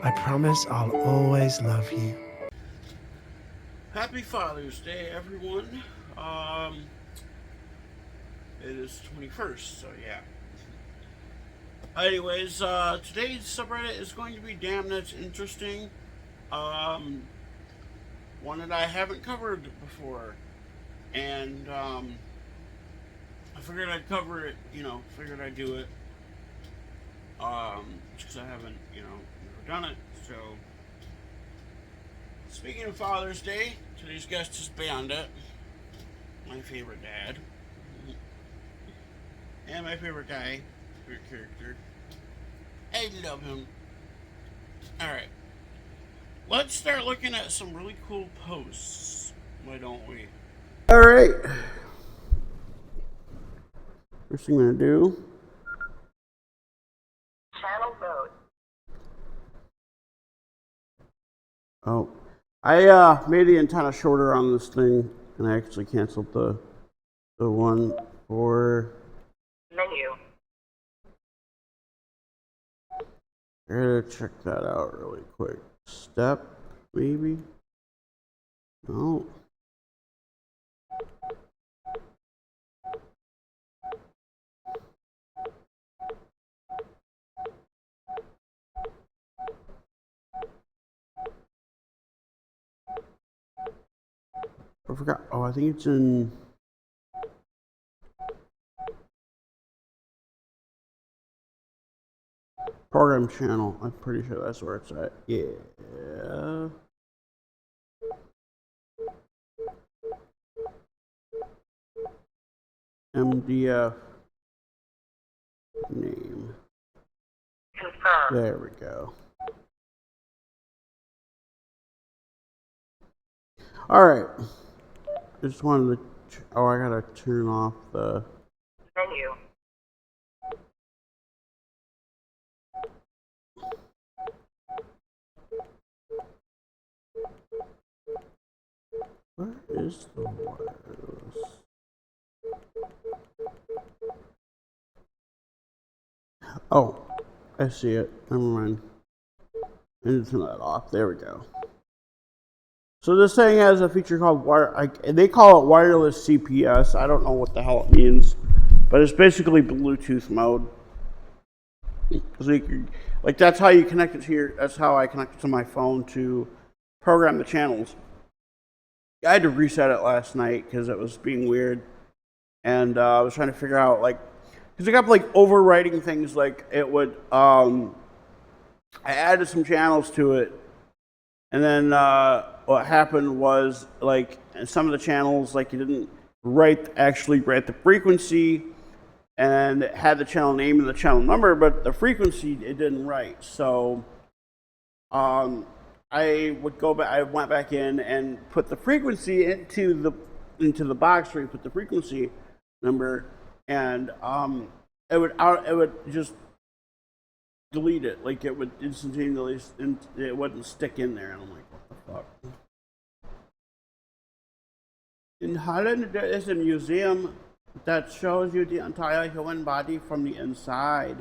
I promise I'll always love you. Happy Father's Day, everyone. It is 21st, so yeah. Anyways, today's subreddit is going to be Damn That's Interesting. Um, One that I haven't covered before. And, I figured I'd cover it, figured I'd do it. Just because I haven't, never done it. So, speaking of Father's Day, today's guest is Bandit, my favorite dad. And my favorite guy, favorite character. I love him. Alright, let's start looking at some really cool posts. Why don't we? Alright, first thing I'm gonna do. Channel mode. Oh, I made the antenna shorter on this thing, and I actually canceled the one for Menu. I gotta check that out really quick. Step, maybe? No. I forgot. Oh, I think it's in program channel. I'm pretty sure that's where it's at. Yeah. MDF name. Confirm. There we go. Alright. I just wanted to. Oh, I gotta turn off the. Menu. Where is the wireless? Oh, I see it. Never mind. I need to turn that off. There we go. So this thing has a feature called they call it wireless CPS. I don't know what the hell it means, but it's basically Bluetooth mode. So you can, like, that's how you connect it to your. That's how I connect it to my phone to program the channels. I had to reset it last night because it was being weird, and I was trying to figure out, like, because it kept like overwriting things. Like it would. I added some channels to it, and then what happened was, like, some of the channels, like, you didn't actually write the frequency, and it had the channel name and the channel number, but the frequency it didn't write. So I went back in and put the frequency into the box where you put the frequency number, and it would just delete it. Like, it would instantaneously, it wouldn't stick in there, and I'm like, what the fuck? In Holland, there is a museum that shows you the entire human body from the inside.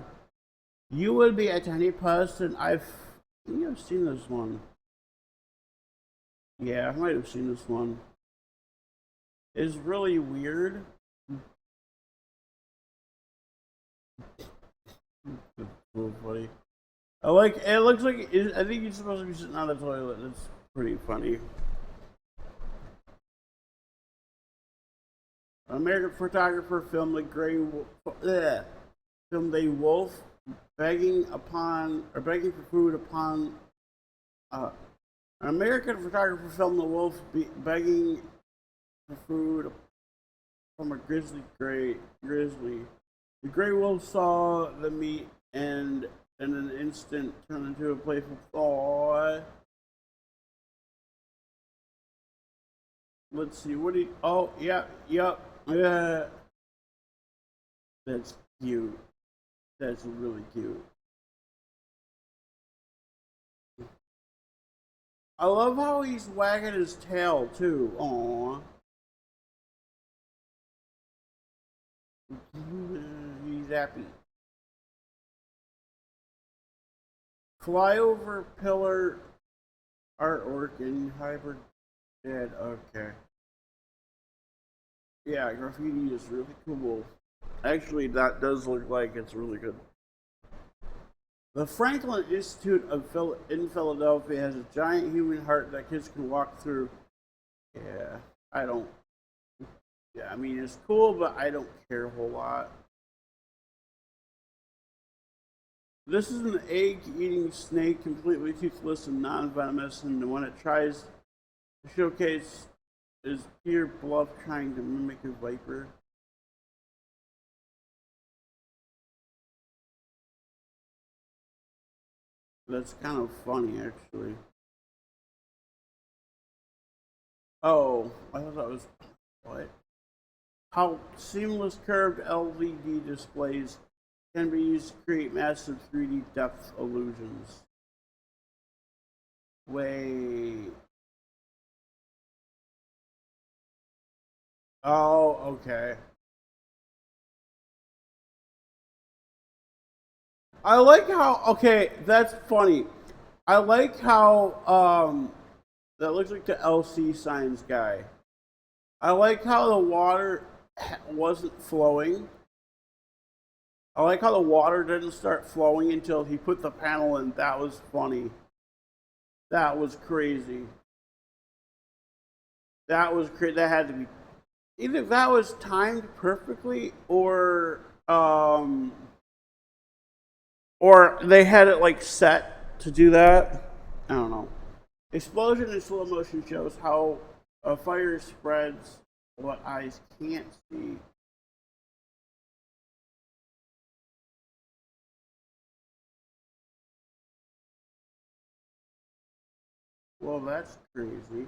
You will be a tiny person. I think I've seen this one. Yeah, I might have seen this one. It's really weird. It's so funny. It looks like, I think you're supposed to be sitting on the toilet. It's pretty funny. An American photographer filmed a wolf begging for food upon. An American photographer filmed a wolf begging for food from a grizzly. The gray wolf saw the meat and in an instant turned into a playful thought. Let's see, what do you. Oh, yeah. That's cute. That's really cute. I love how he's wagging his tail, too. Aww. He's happy. Flyover pillar artwork in hybrid dead. Okay. Yeah, graffiti is really cool. Actually, that does look like it's really good. The Franklin Institute in Philadelphia has a giant human heart that kids can walk through. Yeah, I don't. Yeah, I mean, it's cool, but I don't care a whole lot. This is an egg-eating snake, completely toothless and non-venomous, and when it tries to showcase is pure bluff trying to mimic a viper. That's kind of funny, actually. Oh, I thought that was what? How seamless curved LED displays can be used to create massive 3D depth illusions. Wait. Oh, okay. I like how, okay, that's funny. I like how that looks like the LC signs guy. I like how the water wasn't flowing. I like how the water didn't start flowing until he put the panel in. That was funny. That was crazy. That was crazy. That had to be either that was timed perfectly or they had it like set to do that. I don't know. Explosion in slow motion shows how a fire spreads what eyes can't see. Well, that's crazy.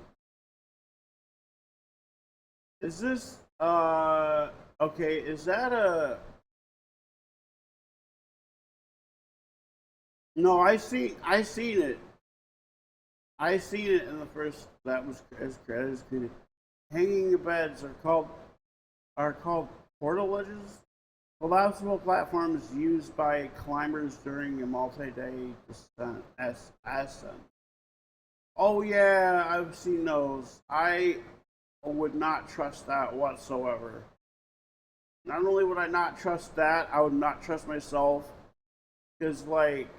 Is this okay, is that a no, I seen it. I seen it in the first that was as created. Hanging beds are called portalages. Collapsible platforms used by climbers during a multi-day ascent. Oh yeah, I've seen those. I would not trust that whatsoever. Not only would I not trust that, I would not trust myself. Because, like,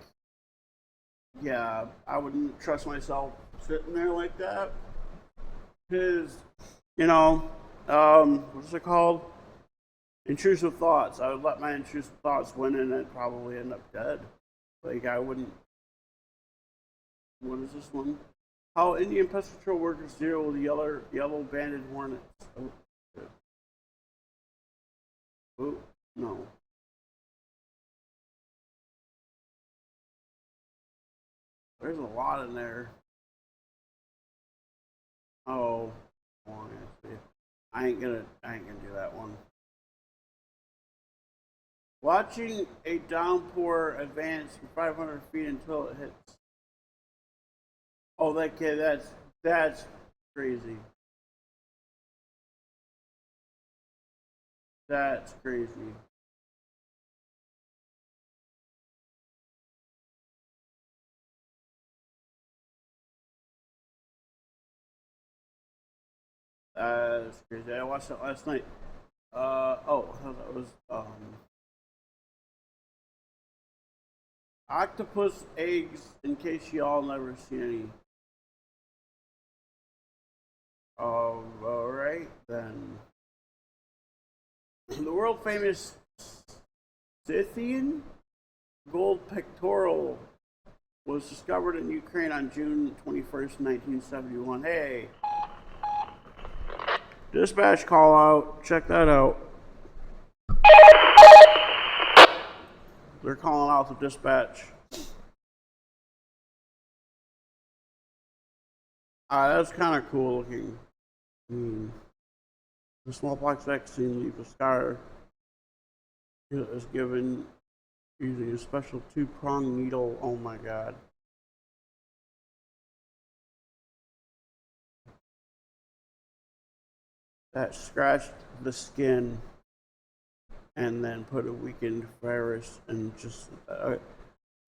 yeah, I wouldn't trust myself sitting there like that. Because, you know, what's it called? Intrusive thoughts. I would let my intrusive thoughts win and I'd probably end up dead. Like, I wouldn't. What is this one? How Indian pest control workers deal with yellow banded hornets. Oh, shit. Oh, no. There's a lot in there. Oh, I ain't gonna do that one. Watching a downpour advance from 500 feet until it hits. Oh, that kid, that's crazy. That's crazy. That's crazy. I watched that last night. Oh, I thought that was octopus eggs. In case y'all never seen any. All right then. The world famous Scythian gold pectoral was discovered in Ukraine on June 21st, 1971. Hey, dispatch call out. Check that out. They're calling out the dispatch. That's kind of cool looking. The smallpox vaccine leaves a scar. It is given using a special two-pronged needle. Oh my god. That scratched the skin and then put a weakened virus and just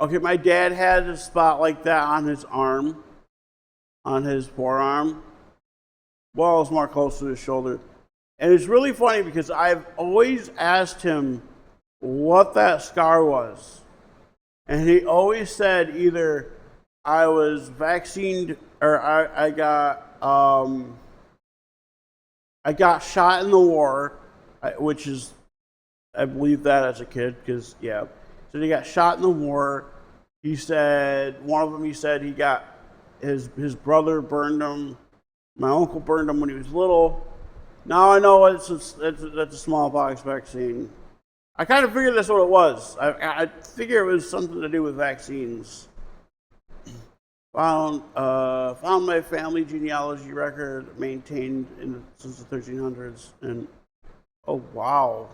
Okay, my dad had a spot like that on his arm, on his forearm. Well, it was more close to his shoulder. And it's really funny because I've always asked him what that scar was. And he always said either I was vaccinated or I got shot in the war, which is, I believe that as a kid, because, yeah. So he got shot in the war. He said, one of them, he said he got, his brother burned him. My uncle burned him when he was little. Now I know that's a smallpox vaccine. I kind of figured that's what it was. I figure it was something to do with vaccines. Found my family genealogy record maintained since the 1300s, and oh wow,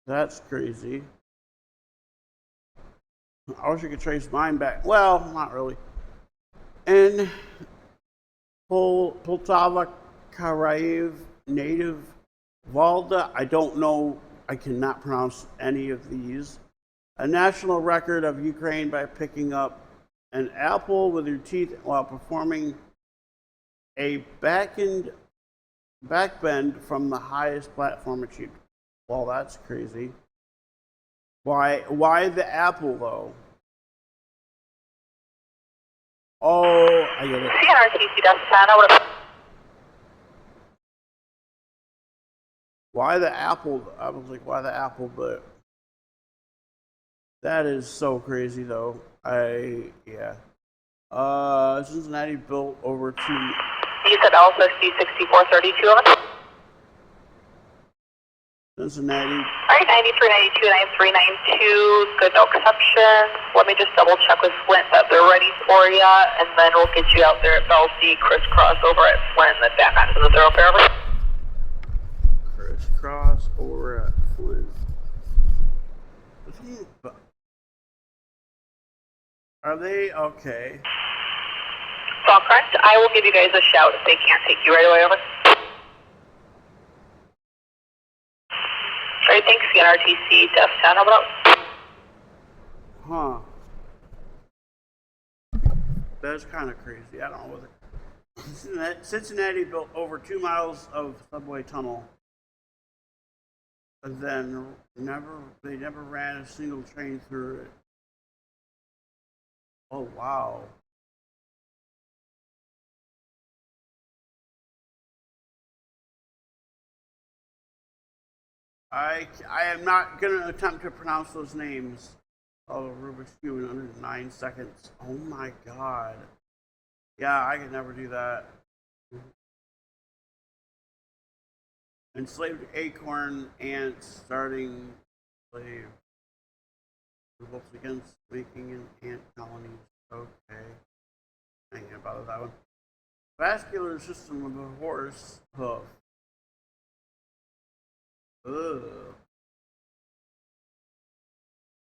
that's crazy. I wish I could trace mine back. Well, not really. And Poltava Karayev native Valda, I don't know, I cannot pronounce any of these. A national record of Ukraine by picking up an apple with your teeth while performing a backbend from the highest platform achieved. Well, that's crazy. Why the apple though? Oh, I get it. Why the apple? I was like, why the apple? But that is so crazy, though. Yeah. Cincinnati built over two. You said also C6432. Cincinnati. All right, 93, 92, 93, 92. Good, no exceptions. Let me just double check with Flint that they're ready for you, and then we'll get you out there at Bell C, crisscross over at Flint, the back onto the thoroughfare. Over. Crisscross over at Flint. Are they okay? It's all correct. I will give you guys a shout if they can't take you right away. Over. All right, thanks. NRTC, Def 10, over out. Huh. That's kind of crazy. I don't know what Cincinnati built over 2 miles of subway tunnel. But then they never ran a single train through it. Oh wow. I am not gonna attempt to pronounce those names. Oh, Rubik's Cube in under 9 seconds. Oh my god. Yeah, I could never do that. Enslaved acorn ants starting slave. Revolts against making an ant colony. Okay. I ain't gonna bother that one. Vascular system of a horse hoof. Ugh.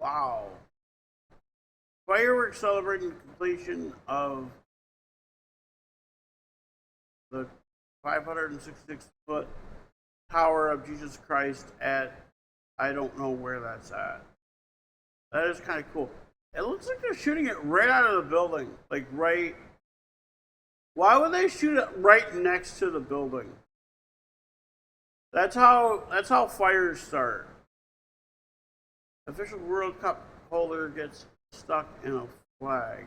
Wow. Fireworks celebrating the completion of the 566-foot Tower of Jesus Christ at, I don't know where that's at. That is kind of cool. It looks like they're shooting it right out of the building. Like right. Why would they shoot it right next to the building? That's how fires start. Official World Cup holder gets stuck in a flag.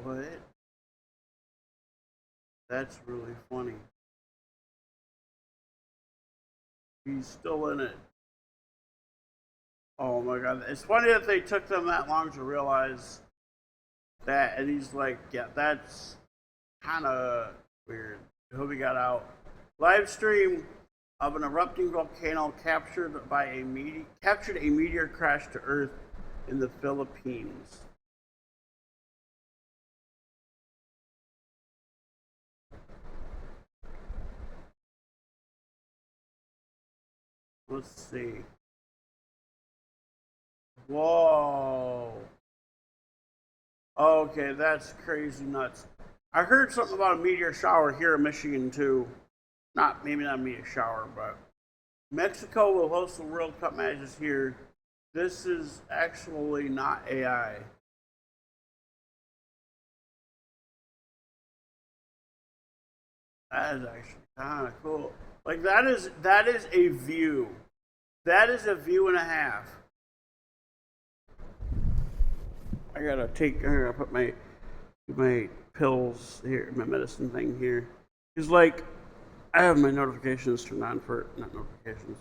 What? That's really funny. He's still in it. Oh my god. It's funny that they took them that long to realize that, and he's like, yeah, that's kind of weird. I hope he got out. Live stream of an erupting volcano captured a meteor crash to Earth in the Philippines. Let's see. Whoa. Okay, that's crazy nuts. I heard something about a meteor shower here in Michigan too. Maybe not a meteor shower, but Mexico will host the World Cup matches here. This is actually not AI. That is actually kind of cool. Like that is a view. That is a view and a half. I gotta put my pills here, my medicine thing here. It's like I have my notifications turned on for not notifications.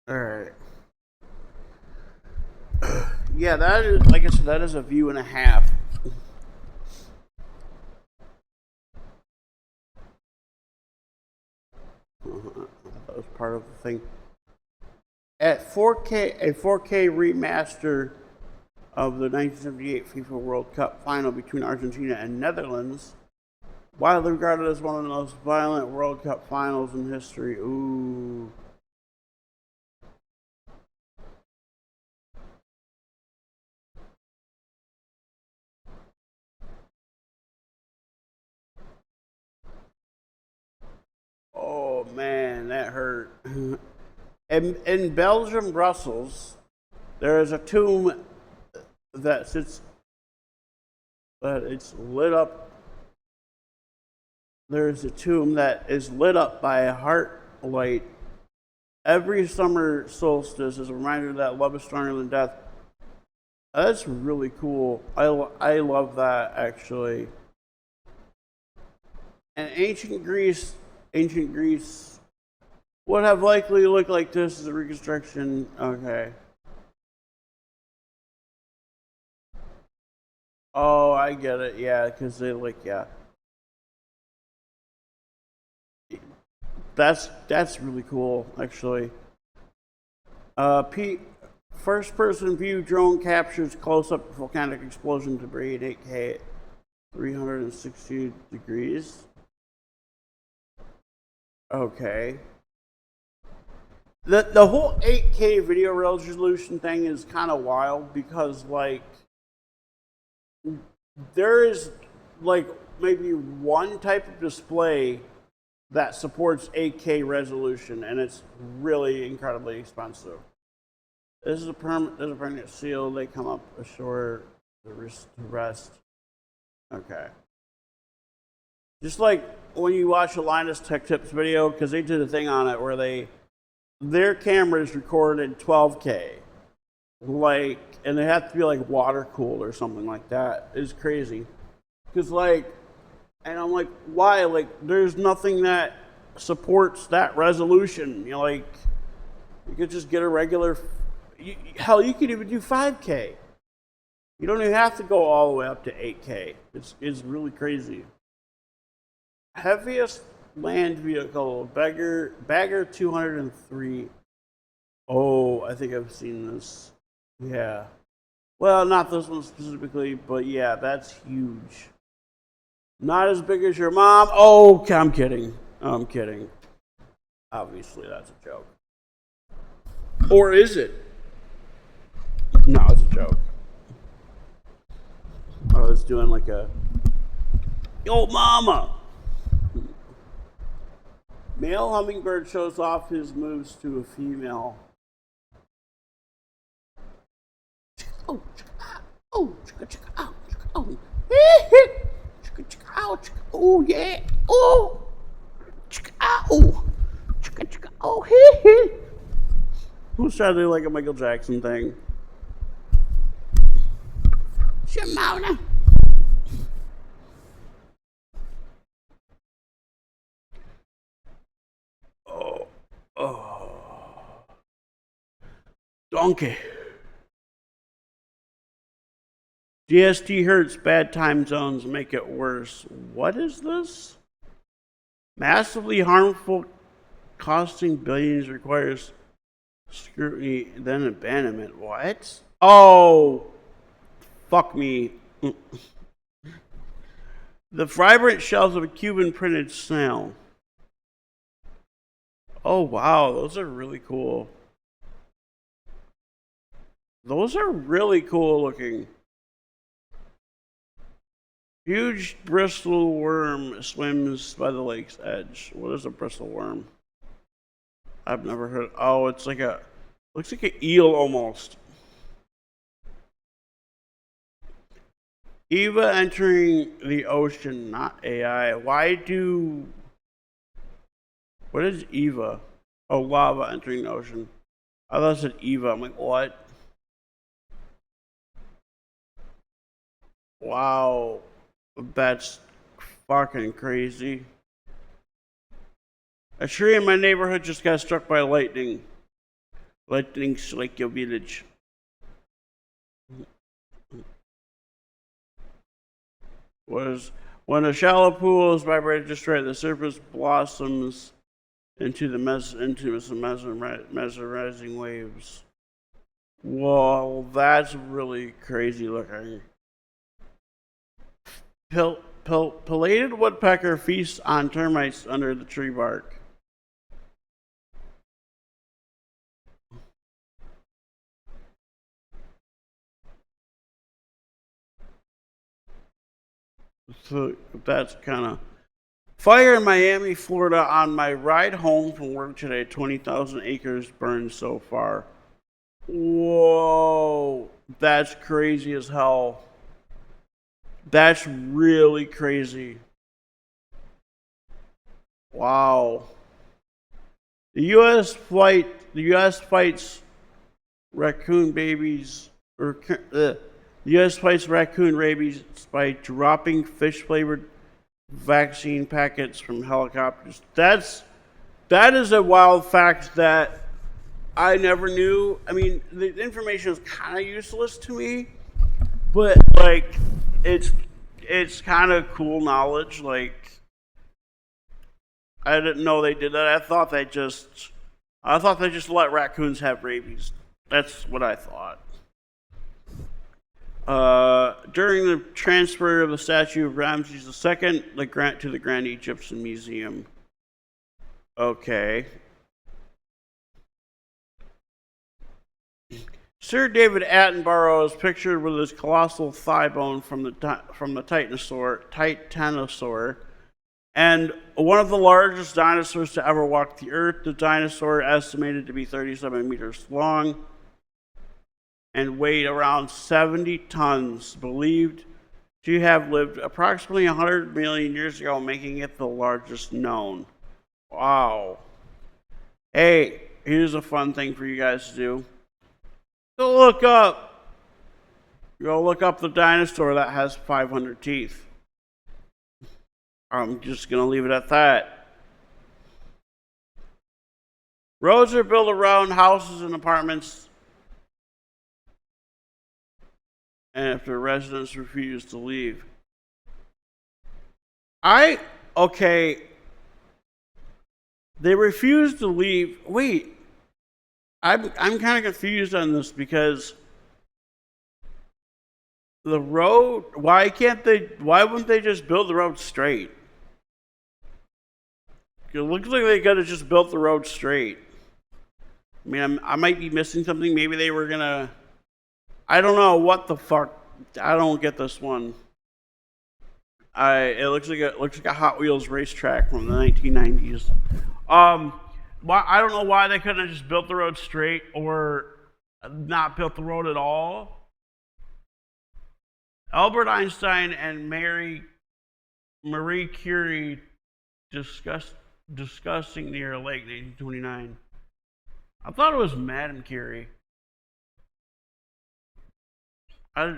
All right. Yeah, that is like I said. That is a view and a half. That was part of the thing. At 4K, a 4K remaster of the 1978 FIFA World Cup final between Argentina and Netherlands, widely regarded as one of the most violent World Cup finals in history. Ooh. Oh man, that hurt. In Belgium, Brussels, there is a tomb that sits, that it's lit up. There is a tomb that is lit up by a heart light every summer solstice as a reminder that love is stronger than death. That's really cool. I love that actually. And ancient Greece would have likely looked like this as a reconstruction. Okay. Oh, I get it. Yeah, because they yeah. That's really cool, actually. First person view drone captures close up volcanic explosion debris in 8K at 360 degrees. Okay. The whole 8K video resolution thing is kind of wild because like there is like maybe one type of display that supports 8K resolution, and it's really incredibly expensive. This is a permanent seal. They come up ashore to rest. Okay. Just like when you watch a Linus Tech Tips video, because they did a thing on it where their cameras recorded 12K, like, and they have to be like water cooled or something like that. It's crazy, because like, and I'm like, why? Like, there's nothing that supports that resolution. You know, like, you could just get a regular. Hell, you could even do 5K. You don't even have to go all the way up to 8K. It's really crazy. Heaviest land vehicle, Bagger 203. Oh, I think I've seen this. Yeah. Well, not this one specifically, but yeah, that's huge. Not as big as your mom. Oh, I'm kidding. I'm kidding. Obviously, that's a joke. Or is it? No, it's a joke. I was doing like a, yo, mama. Male hummingbird shows off his moves to a female. Oh, oh, oh, oh, yeah, oh, oh, oh, who's trying to do like a Michael Jackson thing? Shimona. Oh, oh. Donkey. DST hurts, bad time zones make it worse. What is this? Massively harmful, costing billions, requires scrutiny, then abandonment. What? Oh, fuck me. The vibrant shells of a Cuban printed snail. Oh, wow. Those are really cool. Those are really cool looking. Huge bristle worm swims by the lake's edge. What is a bristle worm? I've never heard. Oh, it's like a, looks like an eel almost. Eva entering the ocean, not AI. Why do, what is Eva? Oh, lava entering the ocean. I thought it said Eva. I'm like, what? Wow. That's fucking crazy. A tree in my neighborhood just got struck by lightning. Lightning struck your village. Was when a shallow pool is vibrated destroyed, the surface blossoms into some mesmerizing waves. Whoa, that's really crazy looking. Pillated woodpecker feasts on termites under the tree bark. So that's kind of fire in Miami, Florida. On my ride home from work today, 20,000 acres burned so far. Whoa, that's crazy as hell. That's really crazy. Wow. The U.S. fights raccoon babies, the U.S. fights raccoon rabies by dropping fish-flavored vaccine packets from helicopters. That is a wild fact that I never knew. I mean, the information is kind of useless to me, but like, it's kind of cool knowledge. Like, I didn't know they did that. I thought they just let raccoons have rabies. That's what I thought. During the transfer of the statue of Ramses II to the Grand Egyptian Museum. Okay. Sir David Attenborough is pictured with his colossal thigh bone from the Titanosaur, and one of the largest dinosaurs to ever walk the earth. The dinosaur, estimated to be 37 meters long and weighed around 70 tons, believed to have lived approximately 100 million years ago, making it the largest known. Wow. Hey, here's a fun thing for you guys to do. Go look up the dinosaur that has 500 teeth. I'm just going to leave it at that. Roads are built around houses and apartments, and after residents refuse to leave. Okay. They refuse to leave. Wait. I'm kind of confused on this because the road, why wouldn't they just build the road straight? It looks like they could have just built the road straight. I mean, I might be missing something. Maybe they were gonna, I don't know what the fuck. I don't get this one. It looks like a Hot Wheels racetrack from the 1990s. I don't know why they couldn't have just built the road straight or not built the road at all. Albert Einstein and Marie Curie discussing near a lake, 1929. I thought it was Madame Curie. I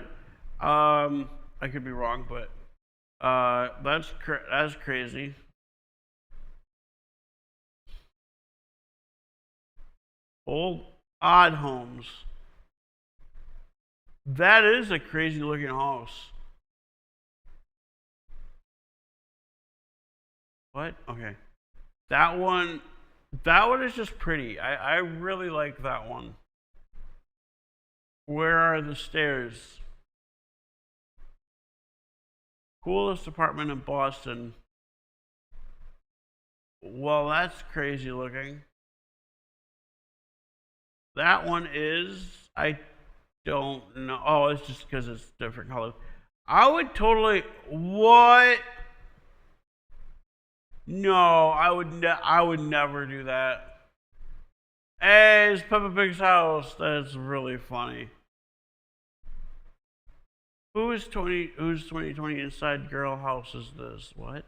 could be wrong, but that's crazy. Old odd homes. That is a crazy looking house. What? Okay. That one is just pretty. I really like that one. Where are the stairs? Coolest apartment in Boston. Well, that's crazy looking. That one is, I don't know. Oh, it's just because it's different colors. I would totally, what? No, I would never do that. Hey, it's Peppa Pig's house. That's really funny. Who's 2020 inside girl house is this? What?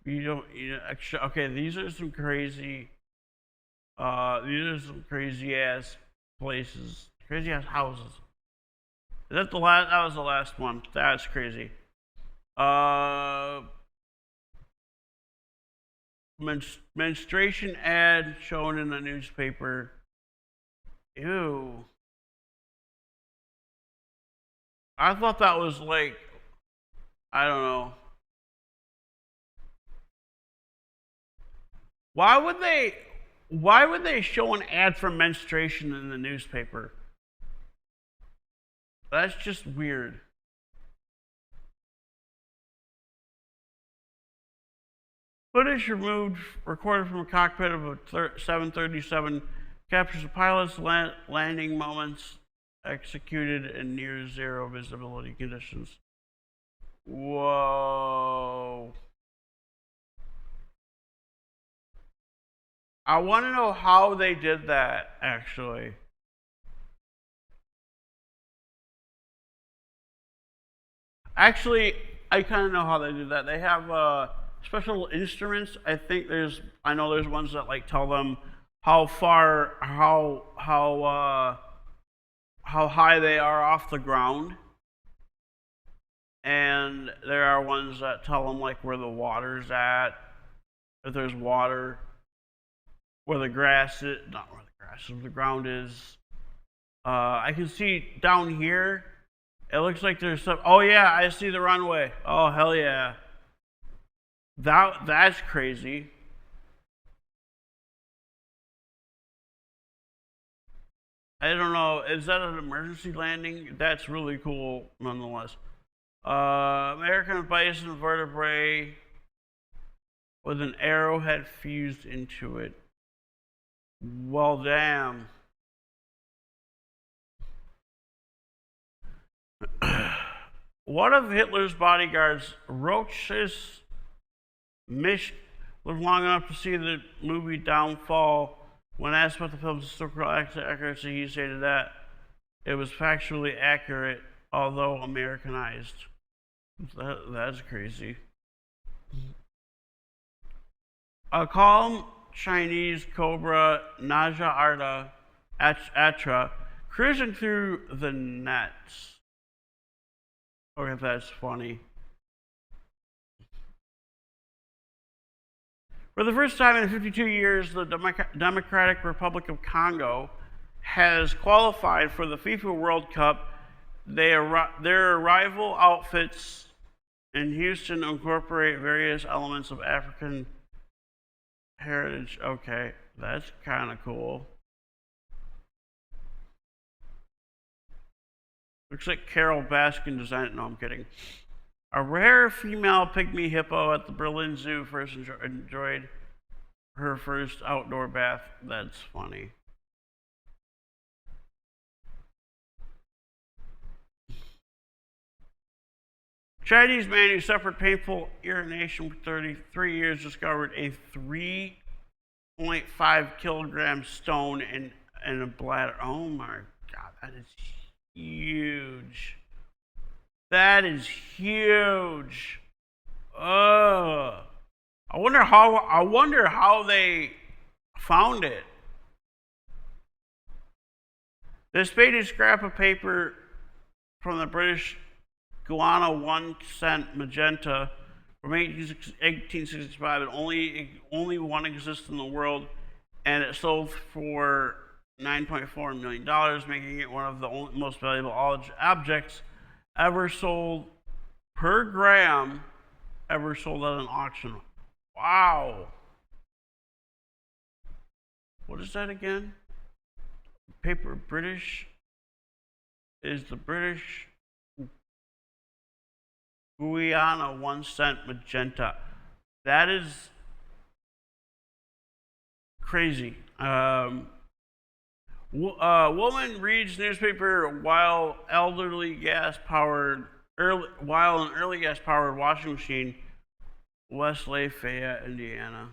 Actually, okay, these are some crazy ass places. Crazy ass houses. Is that the last? That was the last one. That's crazy. Menstruation ad shown in the newspaper. Ew. I thought that was like, I don't know. Why would they show an ad for menstruation in the newspaper? That's just weird. Footage recorded from a cockpit of a 737 captures the pilot's landing moments executed in near zero visibility conditions. Whoa. I want to know how they did that, actually. Actually, I kind of know how they do that. They have special instruments. I know there's ones that like tell them how high they are off the ground. And there are ones that tell them like where the water's at, if there's water, where the grass is, not where the grass is, where the ground is. I can see down here, it looks like there's some, oh yeah, I see the runway. Oh, hell yeah. That's crazy. I don't know, is that an emergency landing? That's really cool, nonetheless. American bison vertebrae with an arrowhead fused into it. Well, damn. One of Hitler's bodyguards, Roach's lived long enough to see the movie Downfall. When asked about the film's historical accuracy, he stated that it was factually accurate, although Americanized. That's crazy. A calm Chinese cobra, Naja Atra, cruising through the nets. Okay, that's funny. For the first time in 52 years, the Democratic Republic of Congo has qualified for the FIFA World Cup. Their arrival outfits in Houston incorporate various elements of African heritage. Okay, that's kind of cool. Looks like Carol Baskin designed it. No, I'm kidding. A rare female pygmy hippo at the Berlin Zoo first enjoyed her first outdoor bath. That's funny. Chinese man who suffered painful urination for 33 years discovered a 3.5 kilogram stone in a bladder. Oh my God, that is huge. That is huge. I wonder how they found it. This faded scrap of paper from the British Guiana 1 cent magenta from 1865, and only one exists in the world, and it sold for $9.4 million, making it one of the most valuable objects ever sold per gram ever sold at an auction. Wow. What is that again? Paper British is the British Guiana 1 cent magenta. That is crazy. Woman reads newspaper while an early gas-powered washing machine, West Lafayette, Indiana.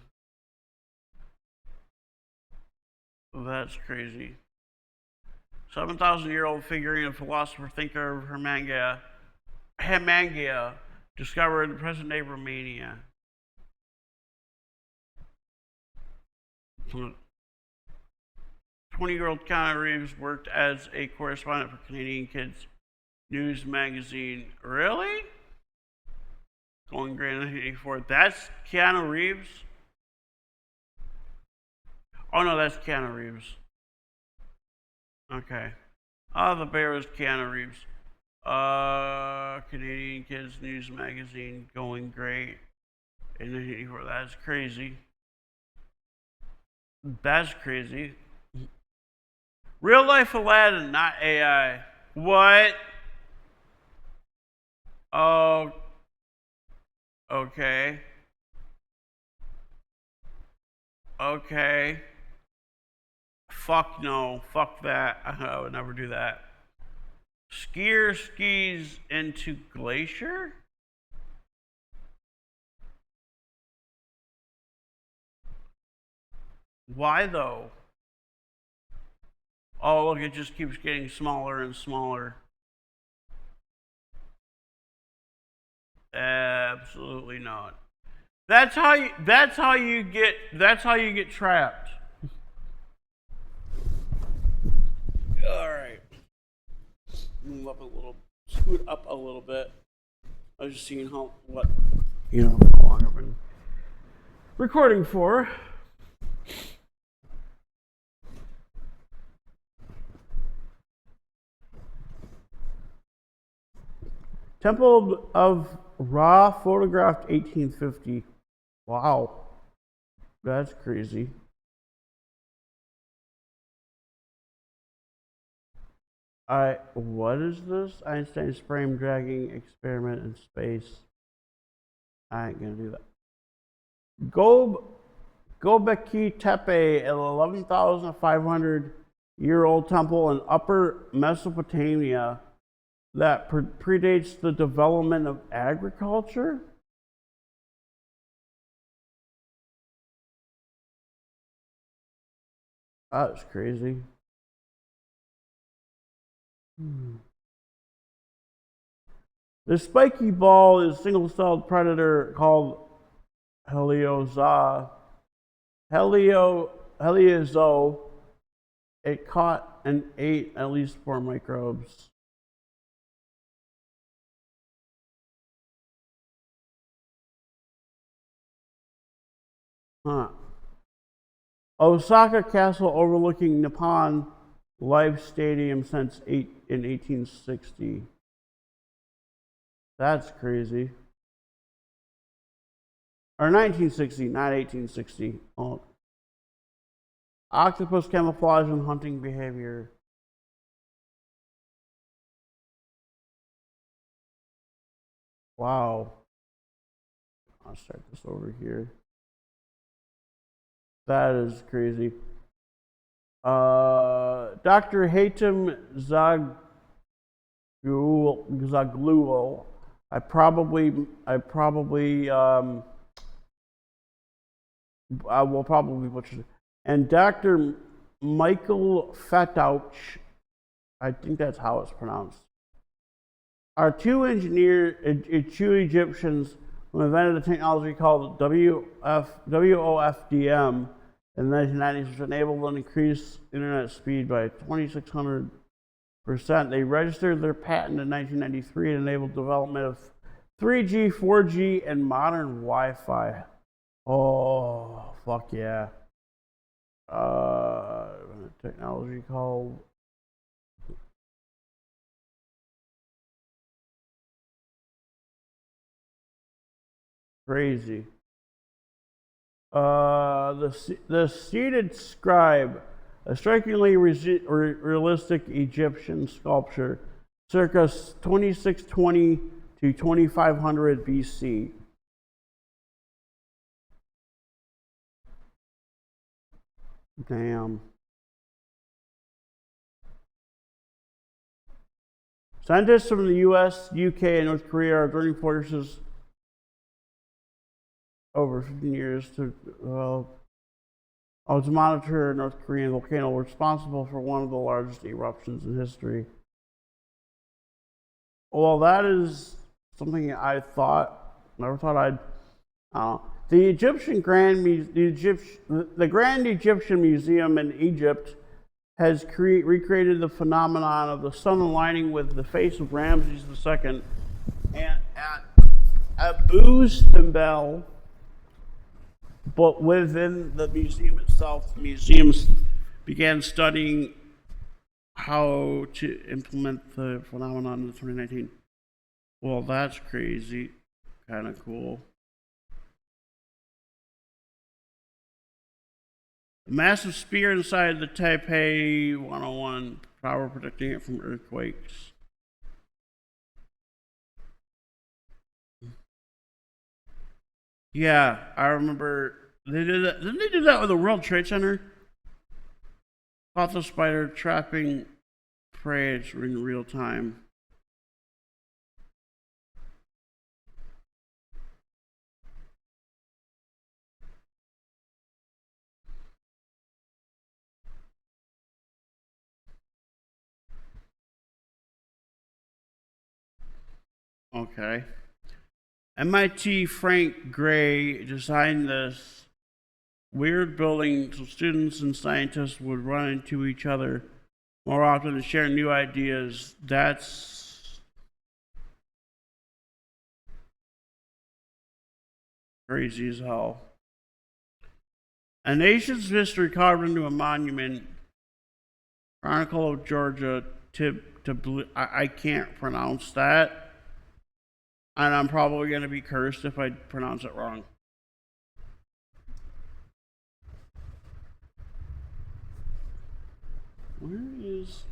That's crazy. 7,000-year-old figurine of philosopher thinker Hamangia, discovered in present-day Romania. 20-year-old Keanu Reeves worked as a correspondent for Canadian Kids News magazine. Really? Going great in 1984. That's Keanu Reeves? Oh no, that's Keanu Reeves. Okay. Oh, the bear was Keanu Reeves. Canadian Kids News magazine, going great in 1984. That's crazy. That's crazy. Real life Aladdin, not AI. What? Oh. Okay. Okay. Fuck no. Fuck that. I would never do that. Skier skis into glacier? Why though? Oh, look, it just keeps getting smaller and smaller. Absolutely not. That's how you get trapped. All right. Move up a little, scoot up a little bit. I was just seeing how long I've been recording for. Temple of Ra, photographed 1850. Wow. That's crazy. What is this? Einstein's frame dragging experiment in space. I ain't gonna do that. Gobekli Tepe, an 11,500-year-old temple in Upper Mesopotamia that predates the development of agriculture? That's crazy. The spiky ball is a single-celled predator called Heliozo. It caught and ate at least 4 microbes. Huh. Osaka Castle overlooking Nippon Life Stadium in 1860. That's crazy. Or 1960, not 1860. Oh. Octopus camouflage and hunting behavior. Wow. I'll start this over here. That is crazy. Dr. Hatem Zagluo. I will probably butcher it. And Dr. Michael Fatouch, I think that's how it's pronounced, are two Egyptians who invented a technology called WOFDM in the 1990s, which enabled an increased internet speed by 2,600%. They registered their patent in 1993 and enabled development of 3G, 4G, and modern Wi-Fi. Oh, fuck yeah. technology called crazy. The seated scribe, a strikingly realistic Egyptian sculpture, circa 2620 to 2500 BC. Damn. Scientists from the US, UK, and North Korea are joining forces over 15 years to monitor a North Korean volcano responsible for one of the largest eruptions in history. Well, that is something never thought I'd. The Grand Egyptian Museum in Egypt has recreated the phenomenon of the sun aligning with the face of Ramses II, and at Boo-Simbel, but within the museum itself, the museums began studying how to implement the phenomenon in 2019. Well, that's crazy. Kind of cool. A massive spear inside the Taipei 101, power protecting it from earthquakes. Yeah, I remember they did that. Didn't they do that with the World Trade Center? Caught the spider trapping prey in real time. Okay. MIT Frank Gray designed this weird building so students and scientists would run into each other more often and share new ideas. That's crazy as hell. A nation's history carved into a monument. Chronicle of Georgia. I can't pronounce that. And I'm probably going to be cursed if I pronounce it wrong. Where is...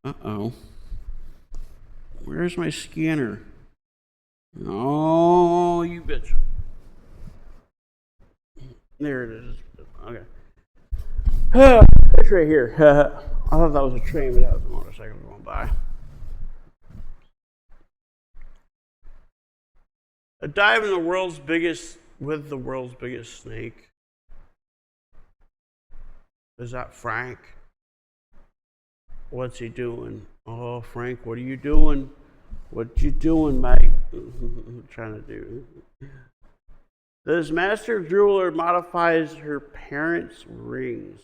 Uh-oh. Where's my scanner? Oh, you bitch. There it is. Okay. It's right here. I thought that was a train, but that was a motorcycle going by. A dive in the world's biggest snake. Is that Frank? What's he doing? Oh, Frank, what are you doing? What you doing, mate? I'm trying to do. This master jeweler modifies her parents' rings.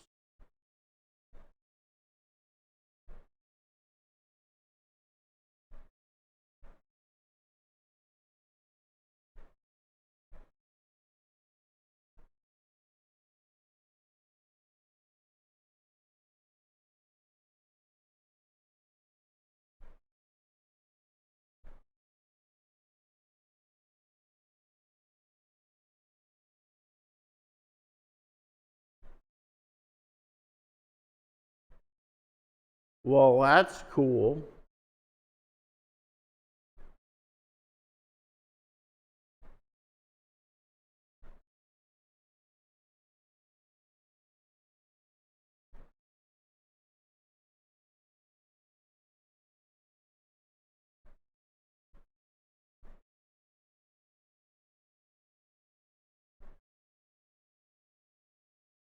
Well, that's cool.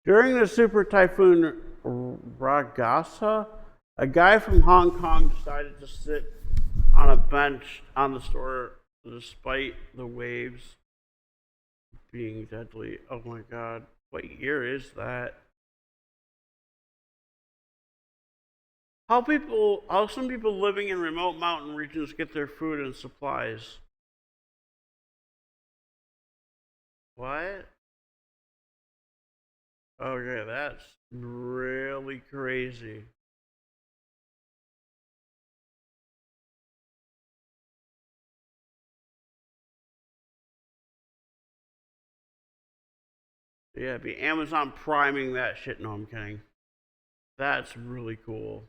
During the super typhoon Ragasa, a guy from Hong Kong decided to sit on a bench on the shore despite the waves being deadly. Oh my god, what year is that? How some people living in remote mountain regions get their food and supplies. What? Okay, that's really crazy. Yeah, be Amazon priming that shit. No, I'm kidding. That's really cool.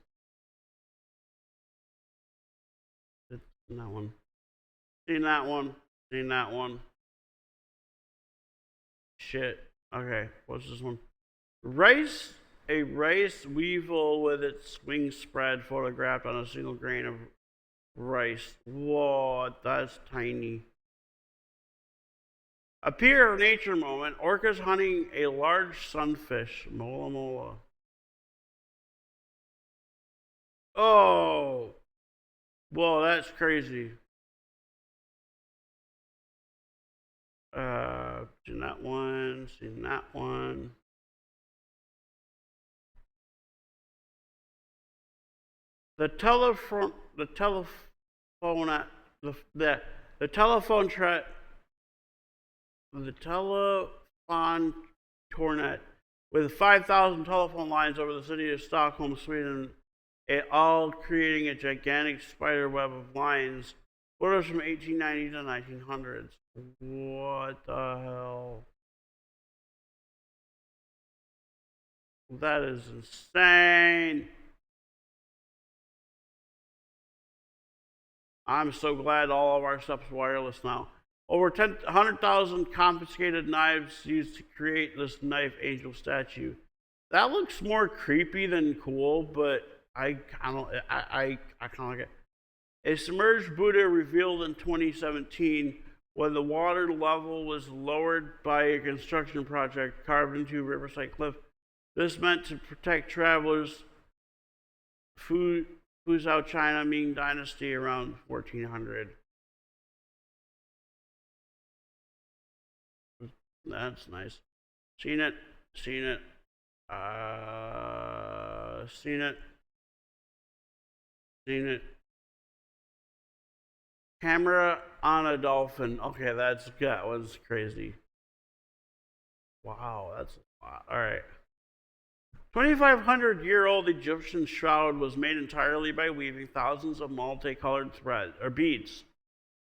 Seen that one. Seen that one. Seen that one. Shit. Okay, what's this one? A rice weevil with its wings spread photographed on a single grain of rice. Whoa, that's tiny. A pure nature moment. Orcas hunting a large sunfish. Mola mola. Oh. Whoa, that's crazy. Seen that one. Seen that one. The telephone. The telephone. The telephone The telephone tornet with 5,000 telephone lines over the city of Stockholm, Sweden, it all creating a gigantic spider web of lines. Photos from 1890 to 1900s. What the hell? That is insane. I'm so glad all of our stuff's wireless now. Over 100,000 confiscated knives used to create this knife angel statue. That looks more creepy than cool, but I kind of like it. A submerged Buddha revealed in 2017 when the water level was lowered by a construction project carved into Riverside Cliff. This meant to protect travelers. Fuzhou, China, Ming Dynasty around 1400. That's nice. Seen it. Seen it. Seen it. Seen it. Camera on a dolphin. Okay, that was crazy. Wow, that's a lot. All right. 2,500-year-old Egyptian shroud was made entirely by weaving thousands of multicolored thread or beads.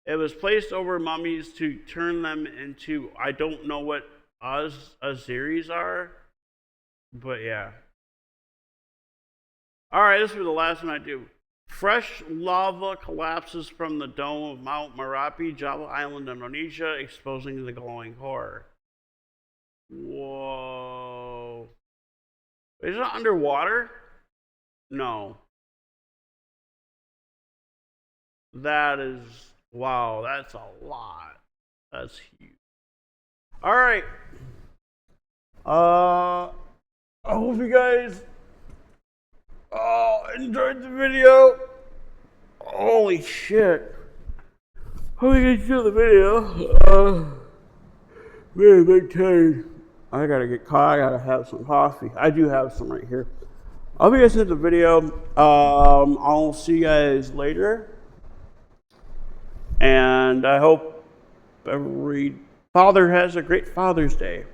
It was placed over mummies to turn them into, I don't know what Aziris are, but yeah. All right, this will be the last one I do. Fresh lava collapses from the dome of Mount Merapi, Java Island, Indonesia, exposing the glowing core. Whoa. Is it underwater? No. That is, wow, that's a lot. That's huge. All right. I hope you guys enjoyed the video. Holy shit. Hope you guys enjoyed the video. Very big tired. I gotta have some coffee. I do have some right here. I hope you guys enjoyed the video. I'll see you guys later. And I hope every father has a great Father's Day.